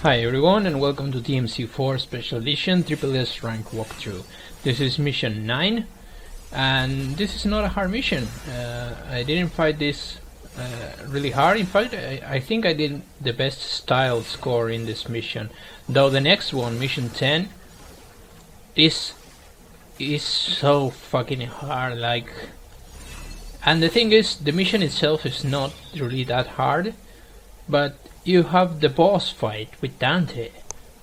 Hi everyone and welcome to DMC4 Special Edition Triple S rank walkthrough. This is mission 9 and this is not a hard mission. I didn't fight this really hard. In fact, I think I did the best style score in this mission, though the next one, mission 10, is so fucking hard. And the thing is, the mission itself is not really that hard, but you have the boss fight with Dante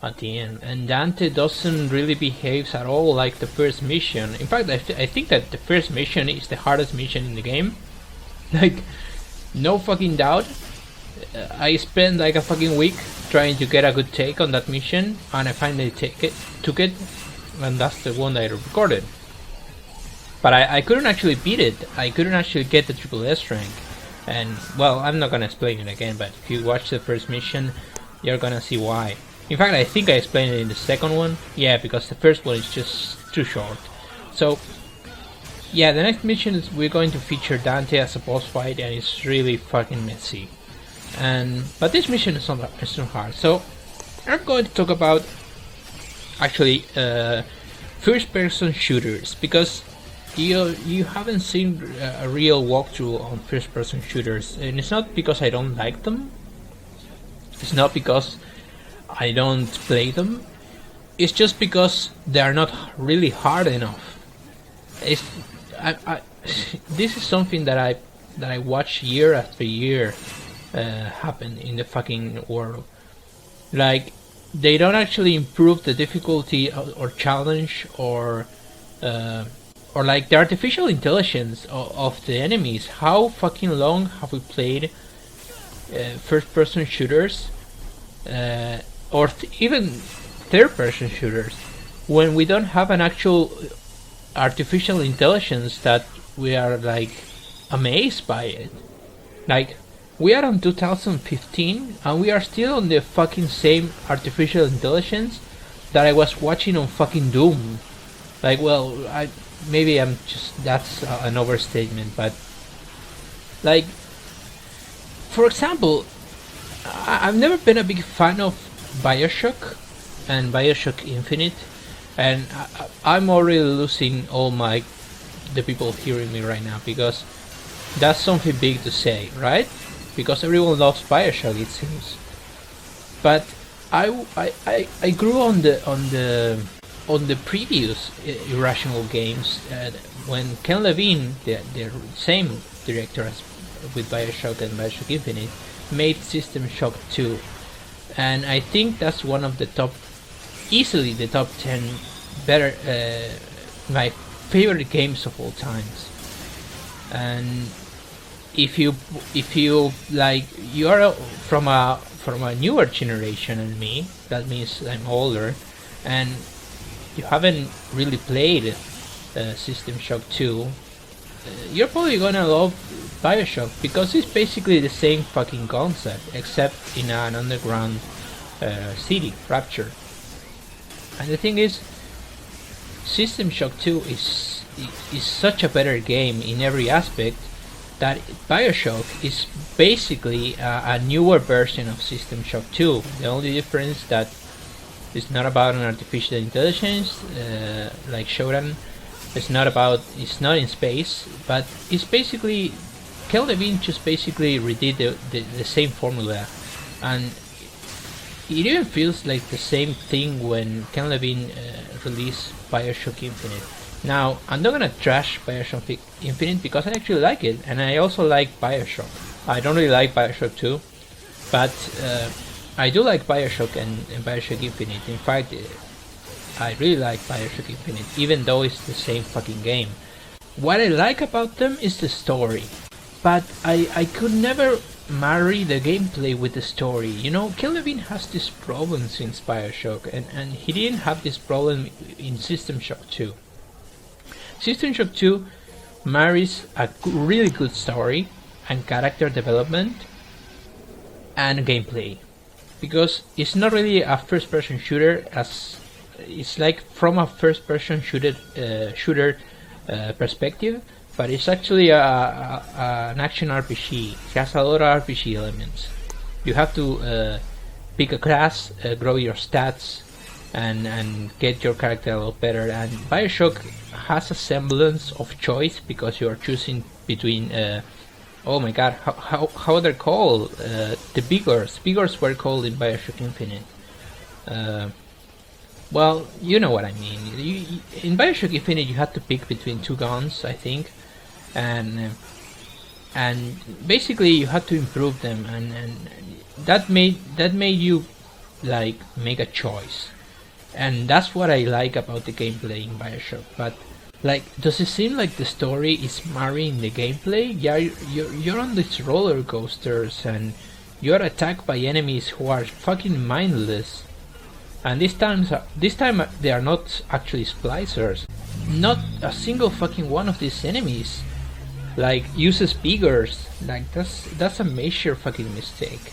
at the end, and Dante doesn't really behave at all like the first mission. In fact, I think that the first mission is the hardest mission in the game. Like, no fucking doubt. I spent like a fucking week trying to get a good take on that mission, and I finally took it, and that's the one that I recorded. But I couldn't actually beat it. I couldn't actually get the Triple S rank. And, well, I'm not gonna explain it again, but if you watch the first mission, you're gonna see why. In fact, I think I explained it in the second one. Yeah, because the first one is just too short. So, yeah, the next mission is we're going to feature Dante as a boss fight, and it's really fucking messy. But this mission is not hard. So, I'm going to talk about, actually, first-person shooters, because you haven't seen a real walkthrough on first-person shooters, and it's not because I don't like them. It's not because I don't play them. It's just because they are not really hard enough. This is something that I watch year after year happen in the fucking world. Like, they don't actually improve the difficulty or challenge or like the artificial intelligence of the enemies. How fucking long have we played first-person shooters or even third-person shooters when we don't have an actual artificial intelligence that we are like amazed by it? Like, we are on 2015 and we are still on the fucking same artificial intelligence that I was watching on fucking Doom. Like, well, maybe I'm just, that's an overstatement, but like, for example, I've never been a big fan of Bioshock and Bioshock Infinite, and I'm already losing all the people hearing me right now, because that's something big to say, right? Because everyone loves Bioshock, it seems. But I grew on the previous Irrational games when Ken Levine, the same director as with Bioshock and Bioshock Infinite, made System Shock 2, and I think that's one of the easily the top 10 better, my favorite games of all times. And if you like, you are from a newer generation than me, that means I'm older, and you haven't really played System Shock 2, you're probably gonna love Bioshock, because it's basically the same fucking concept, except in an underground city, Rapture. And the thing is, System Shock 2 is such a better game in every aspect that Bioshock is basically a newer version of System Shock 2. The only difference that it's not about an artificial intelligence like Shodan. It's not in space, but it's basically, Ken Levine just basically redid the same formula, and it even feels like the same thing when Ken Levine released Bioshock Infinite. Now, I'm not gonna trash Bioshock Infinite because I actually like it, and I also like Bioshock. I don't really like Bioshock 2, but I do like Bioshock and Bioshock Infinite. In fact, I really like Bioshock Infinite, even though it's the same fucking game. What I like about them is the story, but I could never marry the gameplay with the story. You know, Ken Levine has this problem since Bioshock, and he didn't have this problem in System Shock 2. System Shock 2 marries a really good story and character development and gameplay, because it's not really a first-person shooter, as it's like from a first-person shooter perspective, but it's actually an action RPG. It has a lot of RPG elements. You have to pick a class, grow your stats, and get your character a little better. And Bioshock has a semblance of choice because you are choosing between oh my god, how they're called? The Vigors. Vigors were called in Bioshock Infinite. Well, you know what I mean. In Bioshock Infinite, you had to pick between two guns, I think, and basically you had to improve them, and that made you like make a choice, and that's what I like about the gameplay in Bioshock. But like, does it seem like the story is marrying the gameplay? Yeah, you're on these roller coasters and you're attacked by enemies who are fucking mindless. And this time they are not actually splicers. Not a single fucking one of these enemies like uses Vigors. Like that's a major fucking mistake.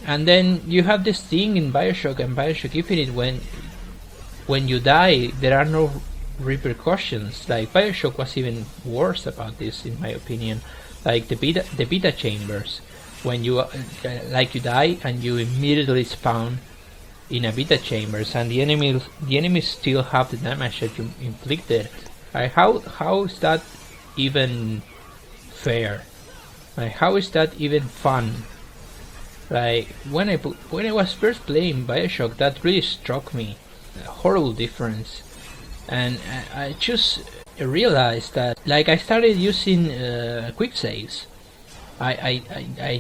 And then you have this thing in Bioshock and Bioshock Infinite when you die there are no repercussions. Like Bioshock was even worse about this in my opinion. Like the beta chambers, when you you die and you immediately spawn in a beta chambers, and the enemies still have the damage that you inflicted. Like how is that even fair? Like how is that even fun? Like when I was first playing Bioshock, that really struck me, a horrible difference, and I just realized that like I started using quick saves. I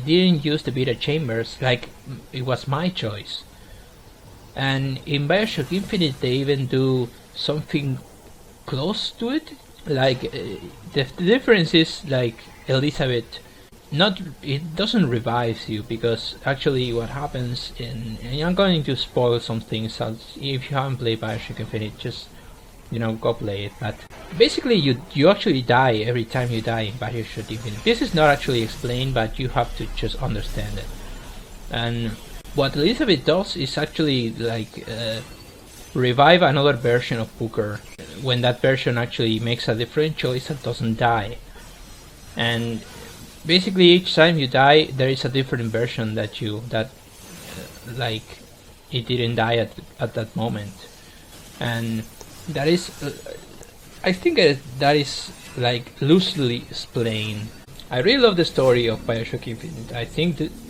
didn't use the beta chambers, like it was my choice. And in Bioshock Infinite they even do something close to it. Like the difference is like Elizabeth, it doesn't revive you, because actually what happens and I'm going to spoil some things, so if you haven't played Bioshock Infinite, just go play it. But basically you actually die every time you die in Bioshock Infinite. This is not actually explained, but you have to just understand it. And what Elizabeth does is actually like revive another version of Booker when that version actually makes a different choice and doesn't die. And basically each time you die there is a different version that like it didn't die at that moment. And that is I think that is like loosely explained. I really love the story of Bioshock Infinite.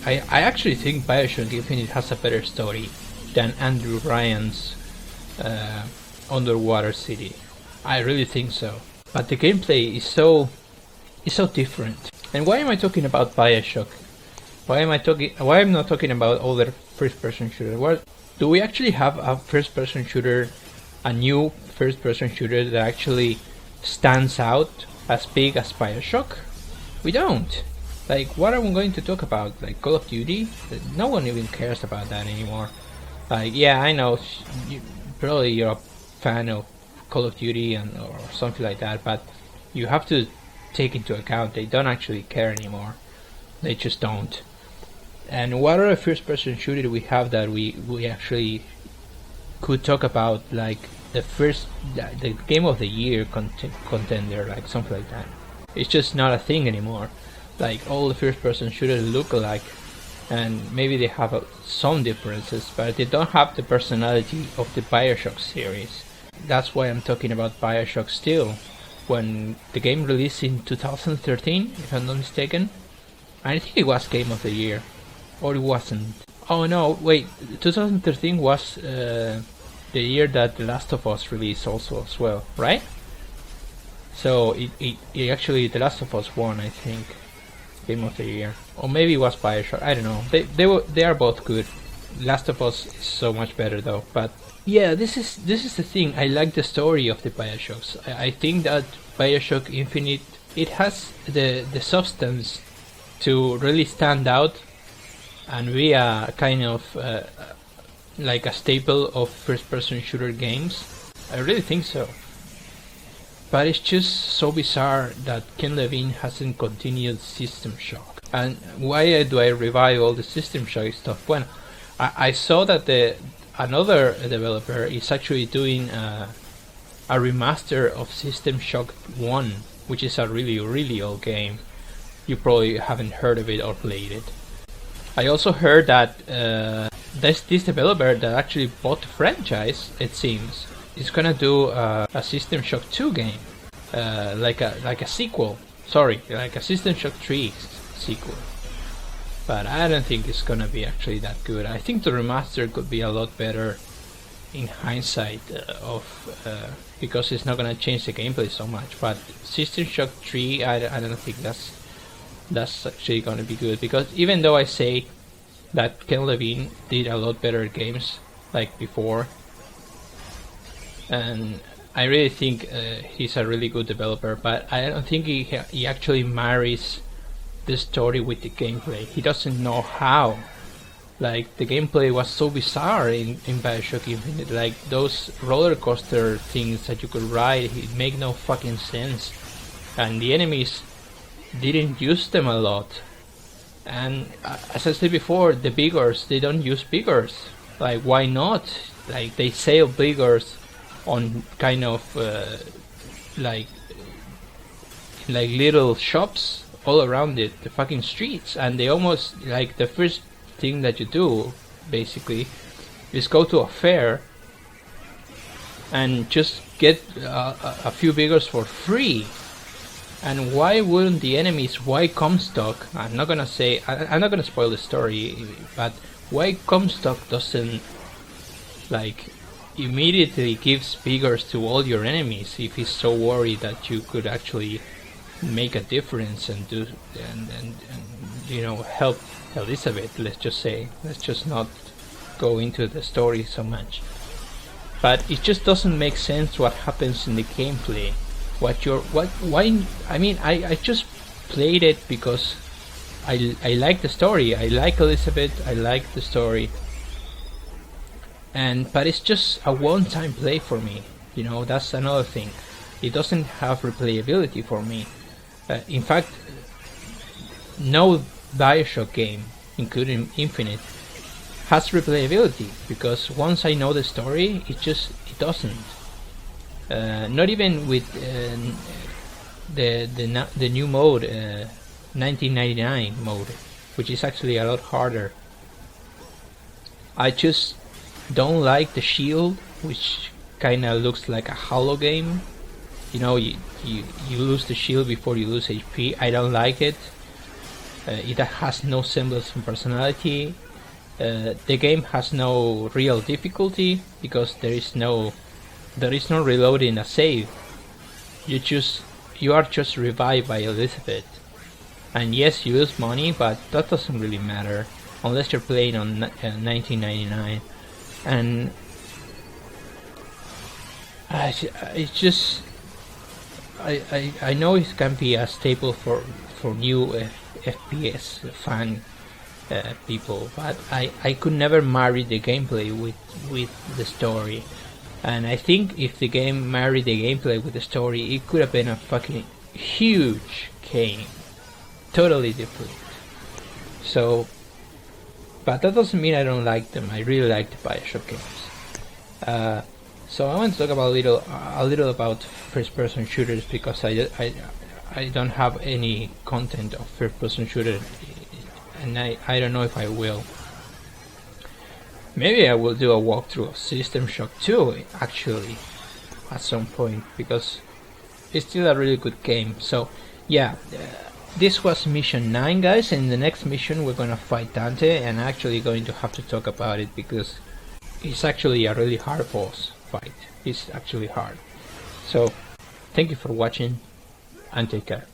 I actually think Bioshock Infinite has a better story than Andrew Ryan's Underwater City. I really think so. But the gameplay is so different. And why am I talking about Bioshock? Why am I not talking about other first-person shooters? What do we actually have a first-person shooter, a new first-person shooter that actually stands out as big as Bioshock? We don't. Like, what are we going to talk about? Like Call of Duty? No one even cares about that anymore. Like, yeah, I know probably you're a fan of Call of Duty or something like that, but you have to take into account they don't actually care anymore. They just don't. And what are the first-person shooter we have that we actually could talk about? Like the game of the year contender, like something like that. It's just not a thing anymore. Like all the first-person shooters look alike, and maybe they have some differences, but they don't have the personality of the Bioshock series. That's why I'm talking about Bioshock still. When the game released in 2013, if I'm not mistaken, I think it was game of the year, or it wasn't. Oh no, wait, 2013 was the year that The Last of Us released also as well, right? So it actually, The Last of Us won, I think, game of the year, or maybe it was Bioshock. I don't know. They are both good. Last of Us is so much better though. But yeah, this is the thing. I like the story of the Bioshocks. I think that Bioshock Infinite, it has the substance to really stand out and be a kind of like a staple of first-person shooter games. I really think so. But it's just so bizarre that Ken Levine hasn't continued System Shock. And why do I revive all the System Shock stuff? Well, I saw that another developer is actually doing a remaster of System Shock 1, which is a really, really old game. You probably haven't heard of it or played it. I also heard that this developer that actually bought the franchise, it seems, is gonna do a System Shock 2 game, like a sequel. Sorry, like a System Shock 3 sequel. But I don't think it's gonna be actually that good. I think the remaster could be a lot better in hindsight, because it's not gonna change the gameplay so much. But System Shock 3, I don't think that's actually gonna be good, because even though I say that Ken Levine did a lot better games like before, and I really think he's a really good developer, but I don't think he actually marries the story with the gameplay. He doesn't know how. Like, the gameplay was so bizarre in Bioshock Infinite. Like, those roller coaster things that you could ride, it made no fucking sense. And the enemies didn't use them a lot. And as I said before, the biggers, they don't use biggers. Like, why not? Like, they sell biggers on kind of like little shops all around the fucking streets, and they almost, like, the first thing that you do basically is go to a fair and just get a few biggers for free. And why wouldn't the enemies, why Comstock, I'm not gonna spoil the story, but why Comstock doesn't like immediately gives biggers to all your enemies if he's so worried that you could actually make a difference and do and you know, help Elizabeth, let's just say. Let's just not go into the story so much. But it just doesn't make sense what happens in the gameplay. I just played it because I like the story. I like Elizabeth, I like the story. But it's just a one-time play for me. You know, that's another thing. It doesn't have replayability for me. In fact, no Bioshock game, including Infinite, has replayability, because once I know the story, it doesn't. Not even with the new mode, 1999 mode, which is actually a lot harder. I just don't like the shield, which kinda looks like a hollow game. You know, you lose the shield before you lose HP. I don't like it. It has no semblance of personality. The game has no real difficulty because there is no reloading a save. You are just revived by Elizabeth. And yes, you lose money, but that doesn't really matter unless you're playing on 1999. And it's just I know it can be a staple for new FPS fan people, but I could never marry the gameplay with the story. And I think if the game married the gameplay with the story, it could have been a fucking huge game, totally different. So, but that doesn't mean I don't like them. I really like the Bioshock games. So I want to talk about a little about first-person shooters, because I don't have any content of first-person shooter, and I don't know if I will. Maybe I will do a walkthrough of System Shock 2 actually at some point, because it's still a really good game. So yeah, this was mission 9, guys. In the next mission we're gonna fight Dante, and I'm actually going to have to talk about it because it's actually a really hard boss fight. It's actually hard. So thank you for watching and take care.